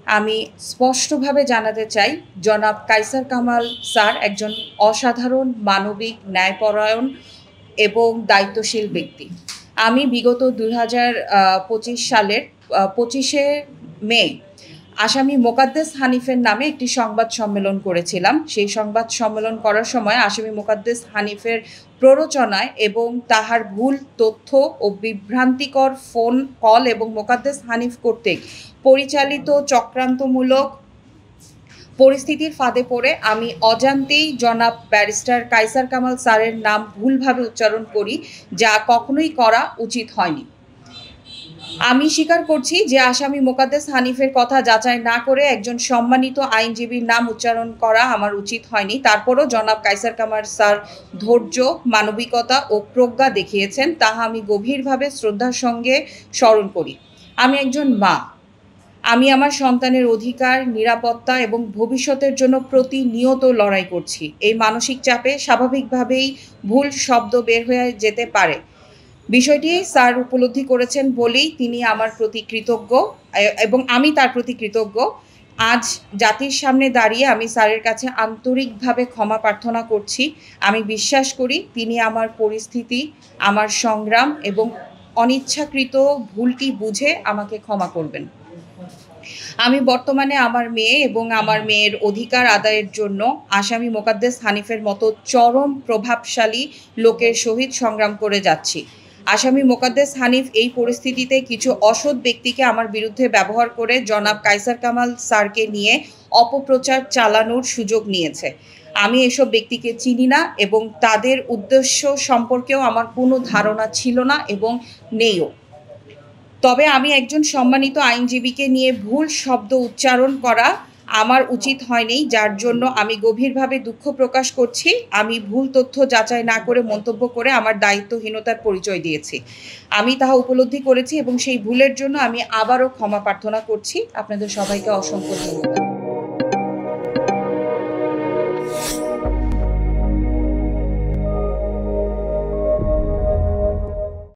আমি স্পষ্টভাবে জানাতে চাই, জনাব কায়সার কামাল স্যার একজন অসাধারণ, মানবিক, ন্যায়পরায়ণ এবং দায়িত্বশীল ব্যক্তি। আমি বিগত ২০২৫ সালের ২৫শে মে আসামি মোকাদ্দেস হানিফের নামে একটি সংবাদ সম্মেলন করেছিলাম। সেই সংবাদ সম্মেলন করার সময় আসামি মোকাদ্দেস হানিফের প্ররোচনায় এবং তাহার ভুল তথ্য ও বিভ্রান্তিকর ফোন কল এবং মোকাদ্দেস হানিফ কর্তৃক পরিচালিত চক্রান্তমূলক পরিস্থিতির ফাঁদে পড়ে আমি অজান্তেই জনাব ব্যারিস্টার কায়সার কামাল স্যারের নাম ভুলভাবে উচ্চারণ করি, যা কখনোই করা উচিত হয়নি। আমি স্বীকার করছি যে আসামি মোকাদ্দেস হানিফের কথা যাচাই না করে একজন সম্মানিত আইনজীবীর নাম উচ্চারণ করা আমার উচিত হয়নি। তারপরও জনাব কায়সার কামাল স্যার ধৈর্য, মানবিকতা ও প্রজ্ঞা দেখিয়েছেন, তাহা আমি গভীরভাবে শ্রদ্ধার সঙ্গে স্মরণ করি। আমি একজন মা। আমি আমার সন্তানের অধিকার, নিরাপত্তা এবং ভবিষ্যতের জন্য প্রতিনিয়ত লড়াই করছি। এই মানসিক চাপে স্বাভাবিকভাবেই ভুল শব্দ বের হয়ে যেতে পারে। বিষয়টি স্যার উপলব্ধি করেছেন বলেই তিনি আমার প্রতি কৃতজ্ঞ এবং আমি তার প্রতি কৃতজ্ঞ। আজ জাতির সামনে দাঁড়িয়ে আমি স্যারের কাছে আন্তরিকভাবে ক্ষমা প্রার্থনা করছি। আমি বিশ্বাস করি তিনি আমার পরিস্থিতি, আমার সংগ্রাম এবং অনিচ্ছাকৃত ভুলটি বুঝে আমাকে ক্ষমা করবেন। আমি বর্তমানে আমার মেয়ে এবং আমার মেয়ের অধিকার আদায়ের জন্য আসামি মোকাদ্দেস হানিফের মতো চরম প্রভাবশালী লোকের সহিত সংগ্রাম করে যাচ্ছি। আসামি মোকাদ্দেস হানিফ এই পরিস্থিতিতে কিছু অসৎ ব্যক্তিকে আমার বিরুদ্ধে ব্যবহার করে জনাব কায়সার কামাল স্যারকে নিয়ে অপপ্রচার চালানোর সুযোগ নিয়েছে। আমি এসব ব্যক্তিকে চিনি না এবং তাদের উদ্দেশ্য সম্পর্কেও আমার কোনো ধারণা ছিল না এবং নেইও। তবে আমি একজন সম্মানিত আইনজীবীকে নিয়ে ভুল শব্দ উচ্চারণ করা আমার উচিত হয়নি, যার জন্য আমি গভীরভাবে দুঃখ প্রকাশ করছি। আমি ভুল তথ্য যাচাই না করে মন্তব্য করে আমার দায়িত্বহীনতার পরিচয় দিয়েছি। আমি তাহা উপলব্ধি করেছি এবং সেই ভুলের জন্য আমি আবারও ক্ষমা প্রার্থনা করছি। আপনাদের সবাইকে অসংখ্য ধন্যবাদ।